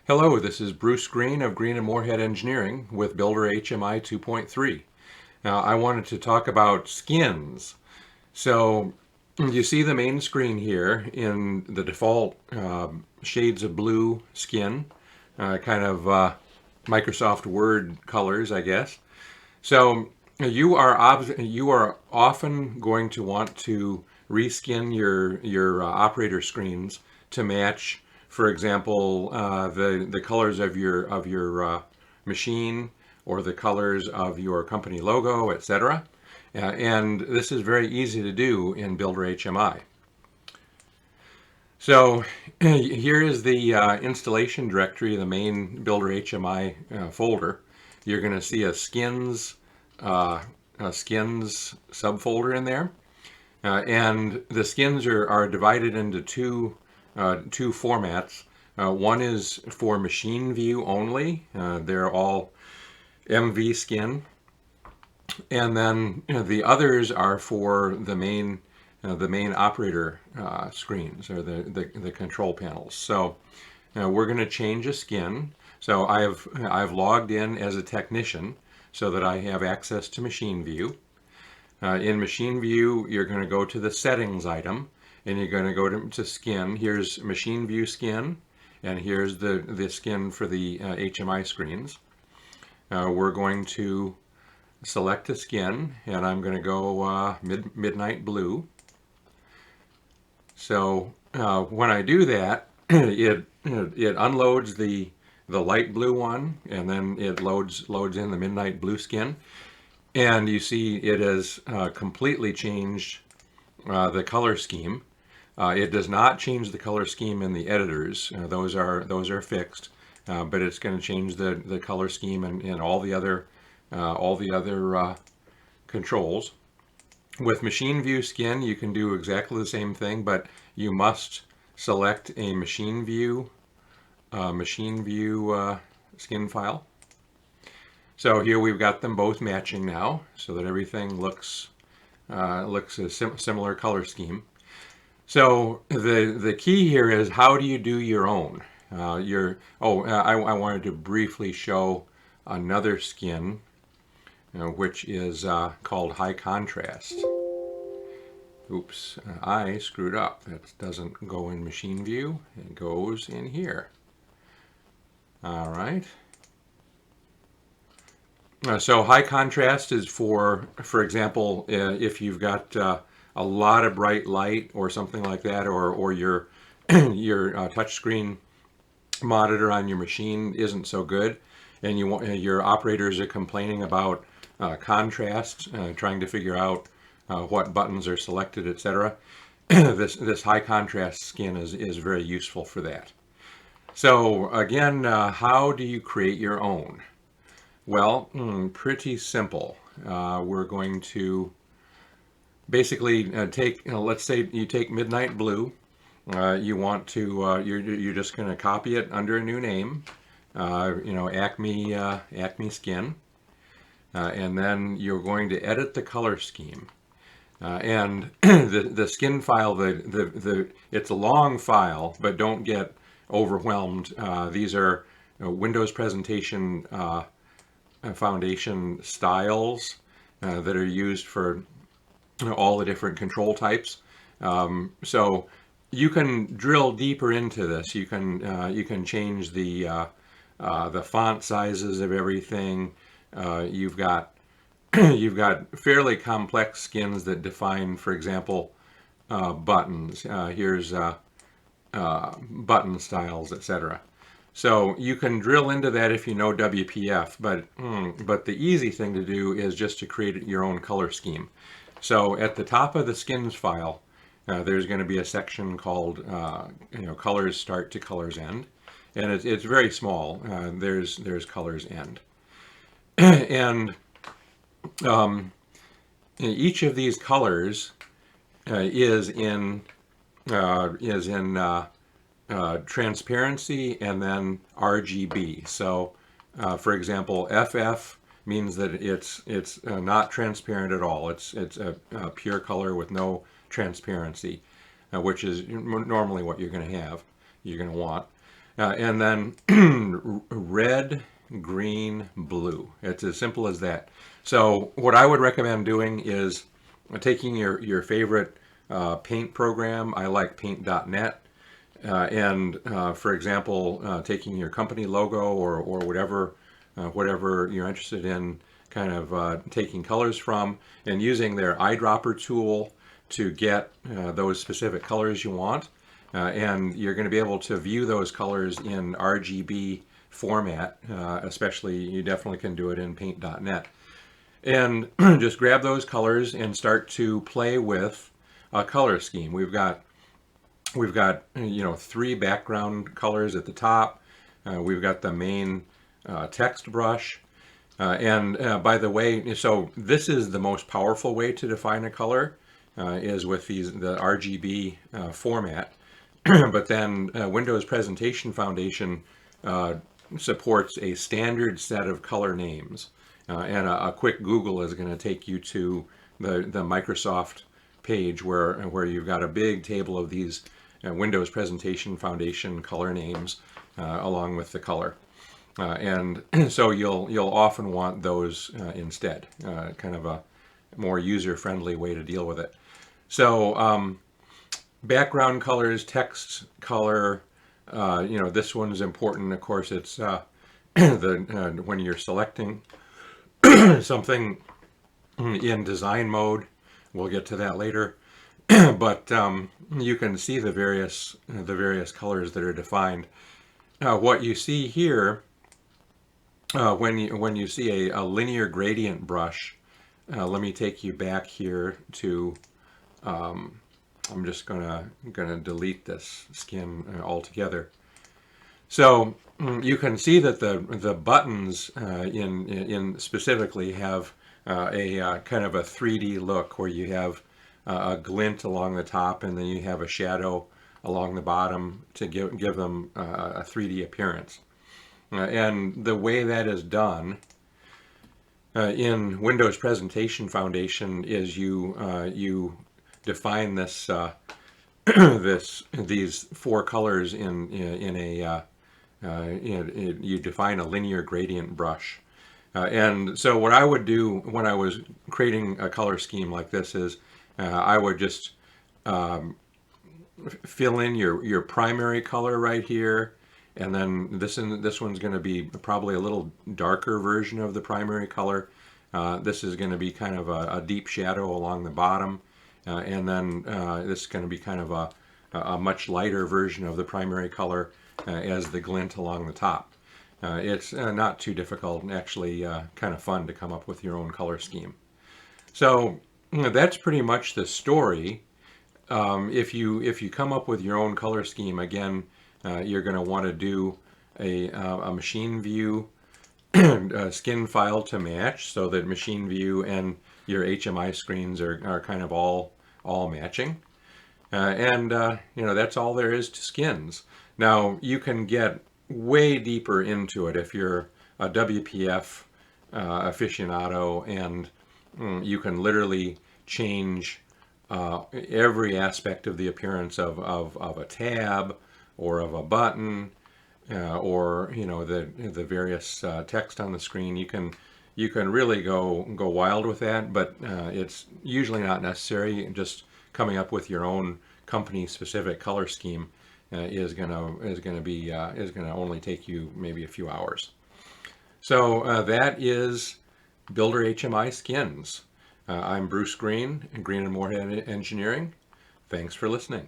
Hello, this is Bruce Green of Green and Moorhead Engineering with BuilderHMI 2.3. Now, I wanted to talk about skins. So, you see the main screen here in the default shades of blue skin, kind of Microsoft Word colors, I guess. So, you are often going to want to reskin your operator screens to match, for example, the colors of your machine or the colors of your company logo, etc. And this is very easy to do in BuilderHMI. So here is the installation directory, the main BuilderHMI folder. You're going to see a skins subfolder in there. And the skins are divided into two formats. One is for machine view only. They're all MV skin. And then the others are for the main operator screens, or the control panels. So we're going to change a skin. So I've logged in as a technician so that I have access to machine view. In machine view, you're going to go to the settings item, and you're going to go to skin. Here's machine view skin, and here's the skin for the HMI screens. We're going to select a skin, and I'm going to go midnight blue. So when I do that, it unloads the light blue one, and then it loads in the midnight blue skin. And you see it has completely changed the color scheme. It does not change the color scheme in the editors. Those are fixed, but it's going to change the color scheme and all the other controls. With machine view skin, you can do exactly the same thing, but you must select a machine view skin file. So here we've got them both matching now, so that everything looks a similar color scheme. So the key here is, how do you do your own? I wanted to briefly show another skin, which is called high contrast. Oops, I screwed up. That doesn't go in machine view. It goes in here. All right. So high contrast is for example, if you've got a lot of bright light or something like that, or your touchscreen monitor on your machine isn't so good, and your operators are complaining about contrast, trying to figure out what buttons are selected, etc. This high contrast skin is very useful for that. So again, how do you create your own? Well, pretty simple. We're going to basically take, let's say you take midnight blue. You want to, you're just going to copy it under a new name, Acme skin, and then you're going to edit the color scheme. And the skin file, it's a long file, but don't get overwhelmed. These are Windows presentation foundation styles that are used for all the different control types. So you can drill deeper into this. You can change the font sizes of everything. You've got fairly complex skins that define, for example, buttons. Here's button styles, etc. So you can drill into that if you know WPF, but the easy thing to do is just to create your own color scheme. So at the top of the skins file, there's going to be a section called colors start to colors end, and it's very small. There's colors end, and each of these colors is in transparency and then RGB. So for example, FF means that it's not transparent at all. It's a pure color with no transparency, which is normally what you're going to want. and then red, green, blue. It's as simple as that. So what I would recommend doing is taking your favorite paint program. I like paint.net. And for example, taking your company logo or whatever you're interested in, kind of taking colors from, and using their eyedropper tool to get those specific colors you want. And you're going to be able to view those colors in RGB format, especially you definitely can do it in paint.net. And just grab those colors and start to play with a color scheme. We've got three background colors at the top. We've got the main text brush. And by the way, so this is the most powerful way to define a color, is with the RGB format. But then Windows Presentation Foundation supports a standard set of color names. And a quick Google is going to take you to the Microsoft page where you've got a big table of these Windows Presentation Foundation color names along with the color. And so you'll often want those instead, kind of a more user-friendly way to deal with it. So background colors, text color, this one's important. Of course, it's when you're selecting something in design mode. We'll get to that later. But you can see the various colors that are defined. What you see here, when you see a linear gradient brush, let me take you back here to. I'm just gonna delete this skin altogether. So you can see that the buttons in specifically have a kind of a 3D look, where you have a glint along the top, and then you have a shadow along the bottom to give them a 3D appearance. And the way that is done in Windows Presentation Foundation is you define this these four colors in a you define a linear gradient brush. And so what I would do when I was creating a color scheme like this is I would just fill in your primary color right here, and then this one's going to be probably a little darker version of the primary color. This is going to be kind of a deep shadow along the bottom, and then this is going to be kind of a much lighter version of the primary color as the glint along the top. It's not too difficult, and actually kind of fun to come up with your own color scheme. So that's pretty much the story. If you come up with your own color scheme, again, you're going to want to do a machine view skin file to match, so that machine view and your HMI screens are kind of all matching. And that's all there is to skins. Now you can get way deeper into it if you're a WPF aficionado, and you can literally change every aspect of the appearance of a tab or of a button, or the various text on the screen. You can really go wild with that, but it's usually not necessary. Just coming up with your own company specific color scheme is gonna only take you maybe a few hours. So that is BuilderHMI Skins. I'm Bruce Green, Green and Moorhead Engineering. Thanks for listening.